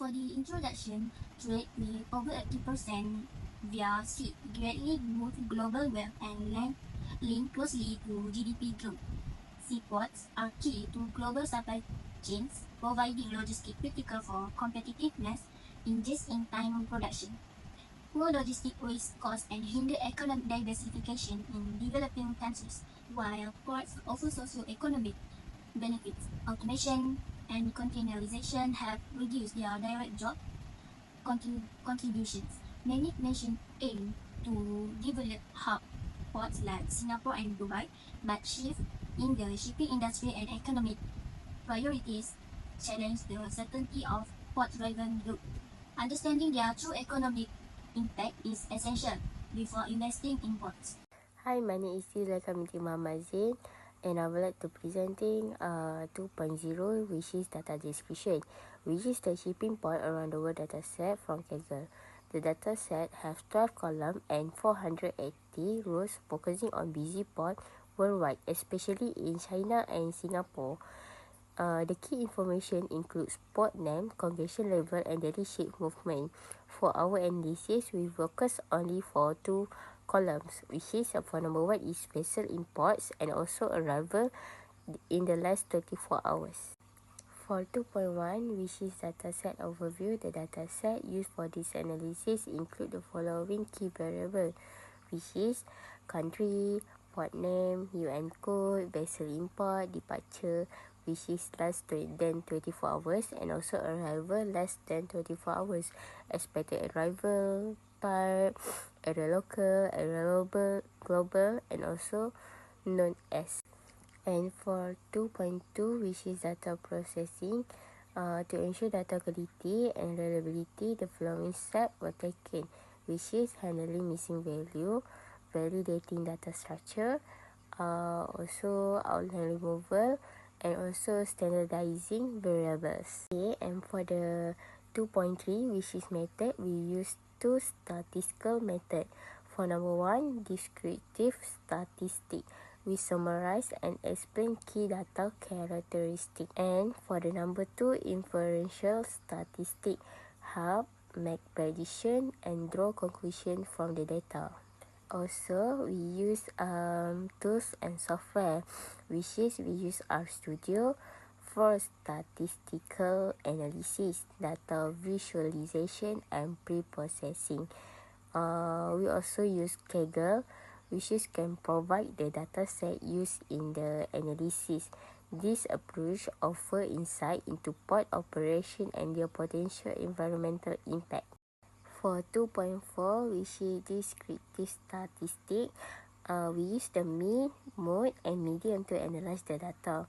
For the introduction, trade with over 80% via sea greatly moved global wealth and link closely to GDP growth. Seaports are key to global supply chains, providing logistics critical for competitiveness in just-in-time production. Poor logistic risk costs and hinder economic diversification in developing countries, while ports offer socio-economic benefits. Automation and containerization have reduced their direct job contributions. Many nations aim to develop hub ports like Singapore and Dubai, but shifts in the shipping industry and economic priorities challenge the certainty of port-driven growth. Understanding their true economic impact is essential before investing in ports. Hi, my name is Zilaka binti Muhammad Zain, and I would like to presenting 2.0, which is data description, which is the shipping point around the world data set from Kaggle. The data set has 12 columns and 480 rows focusing on busy port worldwide, especially in China and Singapore. The key information includes port name, congestion level, and daily ship movement. For our analysis, we focus only for two columns, which is for number 1 is vessel imports and also arrival in the last 24 hours. For 2.1, which is dataset overview, the dataset used for this analysis include the following key variable, which is country, port name, UN code, vessel import, departure, which is less than 24 hours, and also arrival less than 24 hours, expected arrival type, area local, area global, and also known as. And for 2.2, which is data processing, to ensure data quality and reliability, the following steps were taken, which is handling missing value, validating data structure, also outline removal, and also standardizing variables. Okay, and for the 2.3, which is method, we use two statistical method. For number 1, descriptive statistic, we summarize and explain key data characteristic. And for the number 2, inferential statistic, help make prediction and draw conclusion from the data. Also, we use tools and software, which is we use RStudio for statistical analysis, data visualization, and pre-processing. We also use Kaggle, which is can provide the data set used in the analysis. This approach offers insight into port operation and their potential environmental impact. For 2.4, which is descriptive statistic, we use the mean, mode, and median to analyze the data.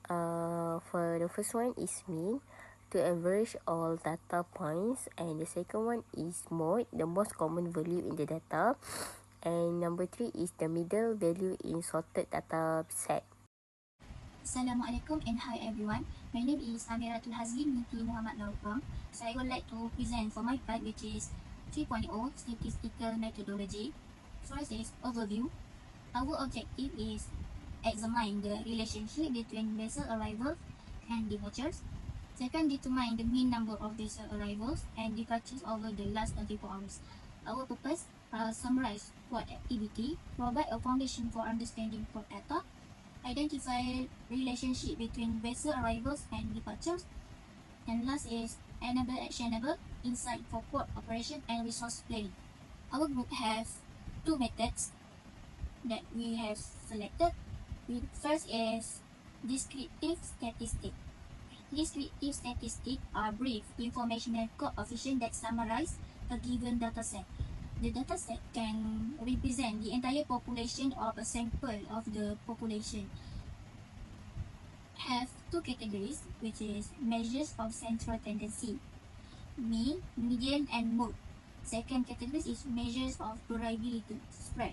For the first one is mean, to average all data points, and the second one is mode, the most common value in the data, and number 3 is the middle value in sorted data set. Assalamualaikum and hi everyone. My name is Amiratul Hazlin binti Muhammad Laupang. So I would like to present for my part, which is 3.0 statistical methodology. First is overview. Our objective is examine the relationship between vessel arrivals and departures. Second, determine the mean number of vessel arrivals and departures over the last 24 hours. Our purpose, summarize port activity, provide a foundation for understanding port data, identify relationship between vessel arrivals and departures, and last is enable actionable insight for port operation and resource planning. Our group has two methods that we have selected. First is descriptive statistic. Descriptive statistics are brief informational coefficients that summarize a given dataset. The dataset can represent the entire population of a sample of the population. Have two categories, which is measures of central tendency, mean, median, and mode. Second category is measures of variability, spread,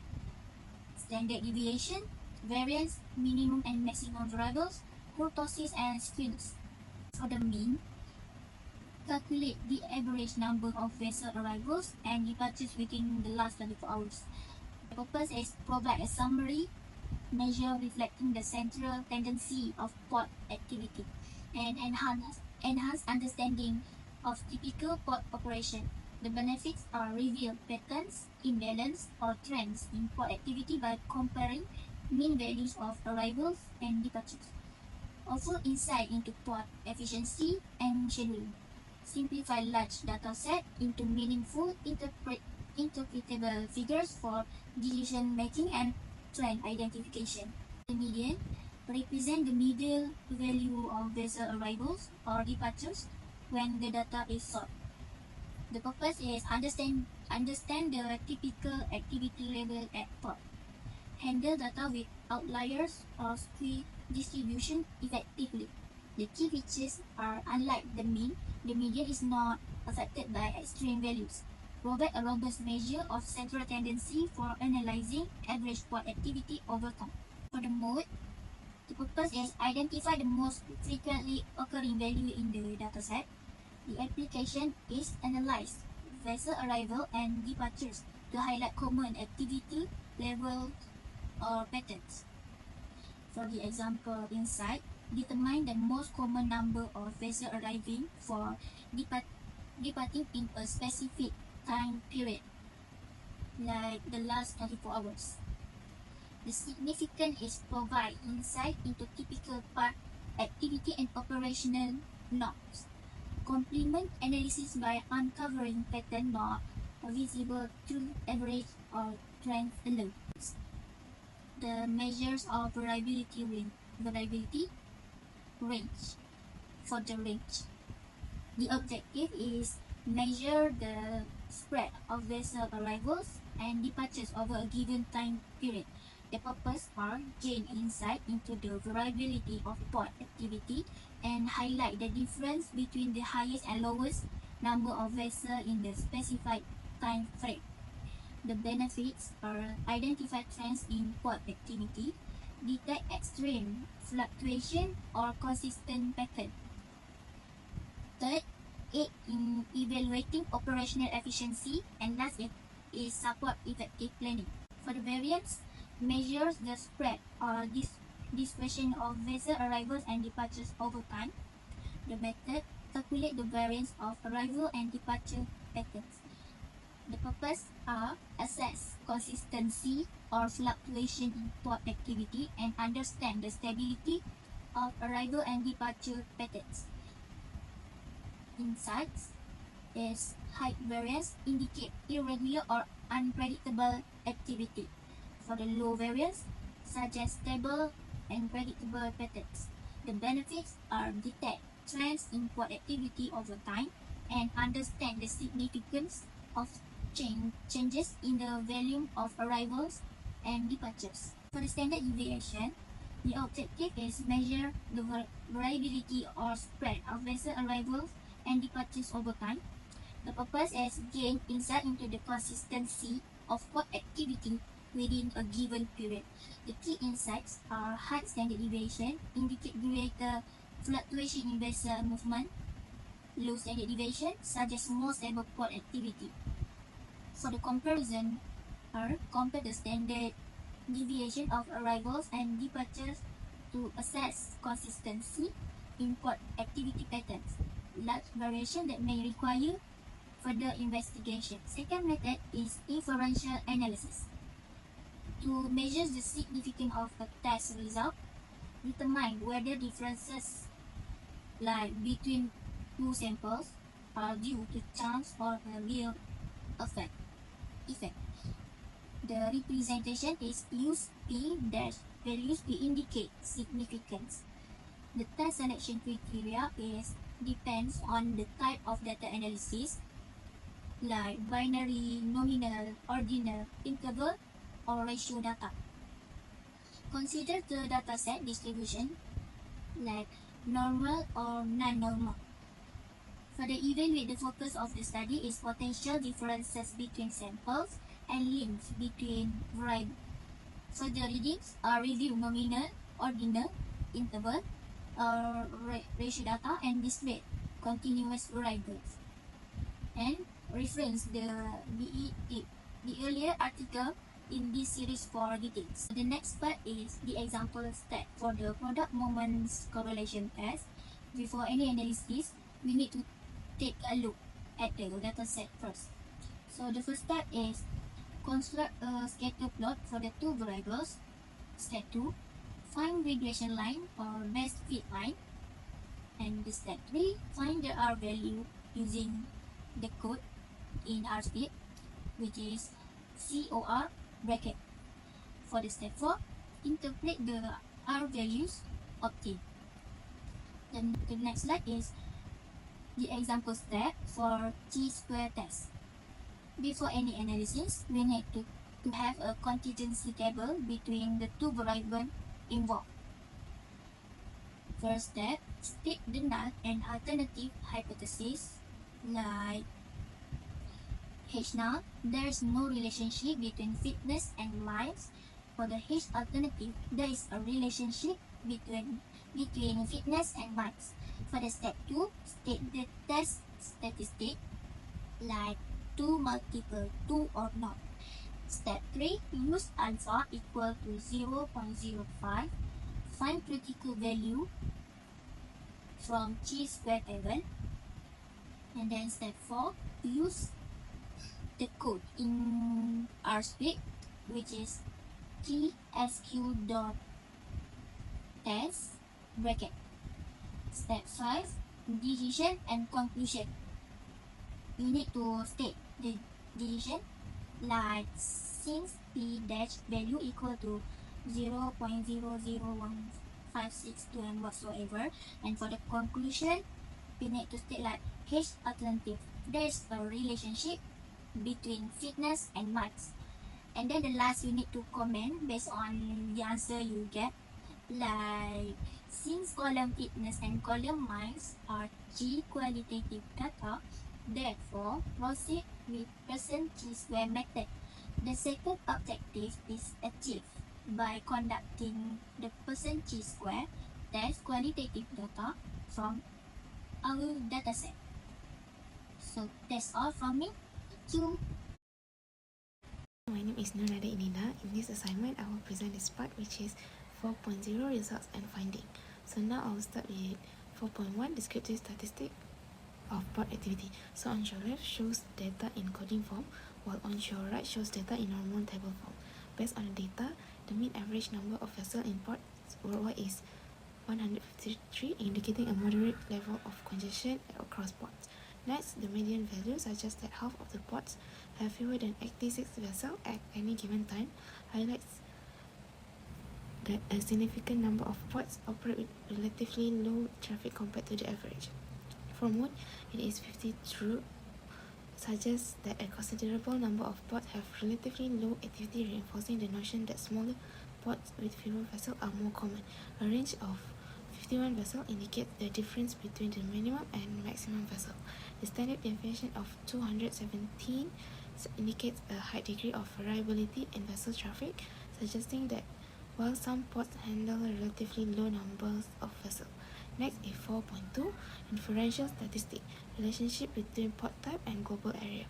standard deviation, variance, minimum and maximum variables, kurtosis, and skewness. For the mean, calculate the average number of vessel arrivals and departures within the last 24 hours. The purpose is provide a summary measure reflecting the central tendency of port activity and enhance understanding of typical port operation. The benefits are reveal patterns, imbalance, or trends in port activity by comparing mean values of arrivals and departures. Offer insight into port efficiency and scheduling. Simplify large data set into meaningful interpretable figures for decision making and trend identification. The median represent the middle value of vessel arrivals or departures when the data is sought. The purpose is understand the typical activity level at port. Handle data with outliers or skew distribution effectively. The key features are unlike the mean, the median is not affected by extreme values. Provide a robust measure of central tendency for analyzing average port activity over time. For the mode, the purpose is identify the most frequently occurring value in the dataset. The application is analyze vessel arrival and departures to highlight common activity levels or patterns. For the example inside, determine the most common number of vessels arriving for departing in a specific time period, like the last 24 hours. The significance is provide insight into typical part activity and operational norms. Complement analysis by uncovering pattern not visible through average or trend alone. The measures of variability range. For the range, the objective is measure the spread of vessel arrivals and departures over a given time period. The purpose are gain insight into the variability of port activity and highlight the difference between the highest and lowest number of vessels in the specified time frame. The benefits are identify trends in port activity, detect extreme fluctuation or consistent pattern. Third, aid in evaluating operational efficiency, and last is support effective planning. For the variance, measures the spread or dispersion of vessel arrivals and departures over time. The method calculate the variance of arrival and departure patterns. The purpose are assess consistency or fluctuation in port activity and understand the stability of arrival and departure patterns. Insights is high variance indicate irregular or unpredictable activity. For the low variance, suggest stable and predictable patterns. The benefits are detect trends in port activity over time and understand the significance of changes in the volume of arrivals and departures. For the standard deviation, the objective is measure the variability or spread of vessel arrivals and departures over time. The purpose is gain insight into the consistency of port activity within a given period. The key insights are high standard deviation, indicate greater fluctuation in vessel movement. Low standard deviation suggests more stable port activity. For the comparison, compare the standard deviation of arrivals and departures to assess consistency in port activity patterns. Large variation that may require further investigation. Second method is inferential analysis. To measure the significance of a test result, determine whether differences lie between two samples are due to chance or a real effect. The representation is use P dash values to indicate significance. The test selection criteria depends on the type of data analysis, like binary, nominal, ordinal, interval, or ratio data. Consider the dataset distribution, like normal or non-normal. Further evaluate the focus of the study is potential differences between samples and links between variables. Further readings are review nominal, ordinal, interval, ratio data, and display continuous variables. And reference the earlier article in this series for details. The next part is the example step for the product moments correlation test. Before any analysis, we need to take a look at the data set first. So the first step is construct a scatter plot for the two variables. Step 2, find regression line or best fit line. And the step 3, find the R value using the code in RSpeed, which is COR bracket. For the step 4, interpret the R values obtained. Then the next slide is the example step for chi-square test. Before any analysis, we need to have a contingency table between the two variables involved. First step, state the null and alternative hypothesis like H null, there is no relationship between fitness and miles. For the H alternative, there is a relationship between fitness and miles. For the step 2, state the test statistic like 2 multiple 2 or not. Step 3, use alpha equal to 0.05, find critical value from chi-square table. And then step 4, use the code in RSpeed, which is tsq.test bracket. Step 5, decision and conclusion. You need to state the decision like since p dash value equal to 0.001562 and whatsoever. And for the conclusion, we need to state like H alternative, there is a relationship between fitness and miles. And then the last, you need to comment based on the answer you get, like since column fitness and column miles are G qualitative data, therefore proceed with percent chi-square method. The second objective is achieved by conducting the percent chi-square test qualitative data from our dataset. So that's all from me. Thank you. My name is Nurada Inina. In this assignment, I will present this part, which is 4.0 results and finding. So now I will start with 4.1 descriptive statistic of pod activity. So on your left shows data in coding form, while on your right shows data in normal table form. Based on the data, the mean average number of vessels in ports worldwide is 153, indicating a moderate level of congestion across ports. Next, the median value suggests that half of the ports have fewer than 86 vessels at any given time, highlights that a significant number of ports operate with relatively low traffic compared to the average. For mood, it is 52, suggests that a considerable number of ports have relatively low activity, reinforcing the notion that smaller ports with fewer vessels are more common. A range of 51 vessels indicates the difference between the minimum and maximum vessel. The standard deviation of 217 indicates a high degree of variability in vessel traffic, suggesting that while some ports handle relatively low numbers of vessels. Next is 4.2, inferential statistic, relationship between port type and global area.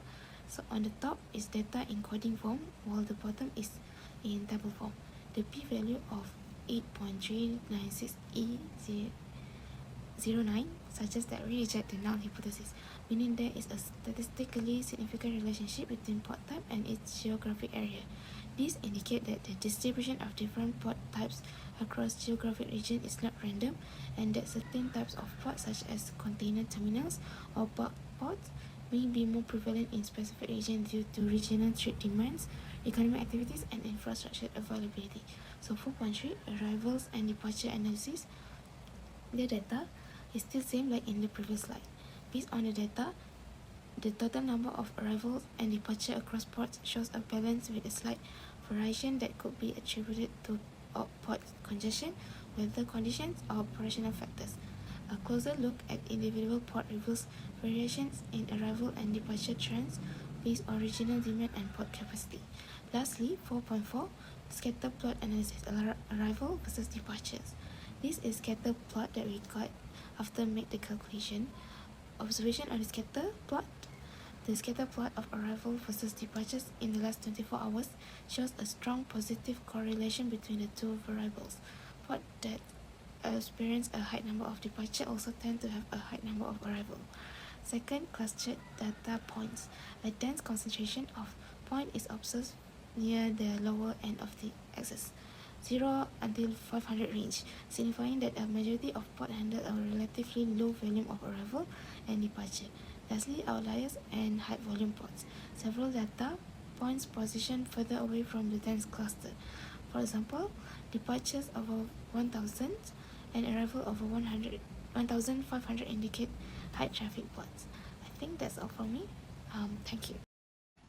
So on the top is data in coding form, while the bottom is in table form. The p-value of 8.396E09 suggests that we reject the null hypothesis, meaning there is a statistically significant relationship between port type and its geographic area. These indicate that the distribution of different port types across geographic region is not random, and that certain types of ports such as container terminals or bulk ports may be more prevalent in specific regions due to regional trade demands, economic activities, and infrastructure availability. So 4.3, arrivals and departure analysis. The data is still same like in the previous slide. Based on the data, the total number of arrivals and departure across ports shows a balance with a slight variation that could be attributed to port congestion, weather conditions, or operational factors. A closer look at individual port reveals variations in arrival and departure trends based on regional demand and port capacity. Lastly, 4.4, scatter plot analysis, arrival versus departures. This is scatter plot that we got after make the calculation. Observation on the scatter plot. The scatter plot of arrival versus departures in the last 24 hours shows a strong positive correlation between the two variables. Ports that experience a high number of departure also tend to have a high number of arrival. Second, clustered data points. A dense concentration of point is observed near the lower end of the axis, 0 until 500 range, signifying that a majority of port handle a relatively low volume of arrival and departure. Lastly, outliers and high volume ports. Several data points positioned further away from the dense cluster. For example, departures over 1000 and arrival over 1500 indicate high traffic ports. I think that's all from me. Thank you.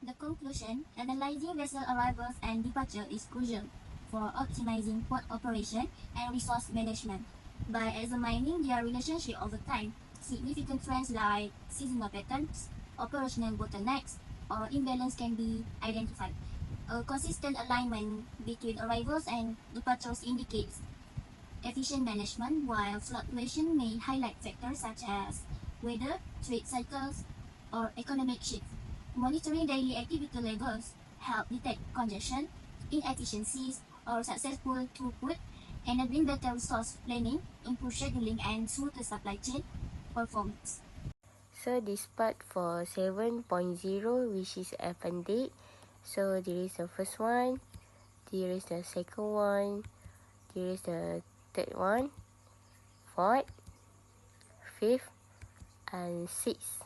The conclusion, analyzing vessel arrivals and departure is crucial for optimizing port operation and resource management. By examining their relationship over time, significant trends like seasonal patterns, operational bottlenecks, or imbalance can be identified. A consistent alignment between arrivals and departures indicates efficient management, while fluctuation may highlight factors such as weather, trade cycles, or economic shifts. Monitoring daily activity levels help detect congestion, inefficiencies, or successful throughput, enabling better resource planning, improved scheduling, and smoother supply chain performance. So this part for 7.0, which is appendix. So there is the first one, there is the second one, there is the third one, fourth, fifth, and sixth.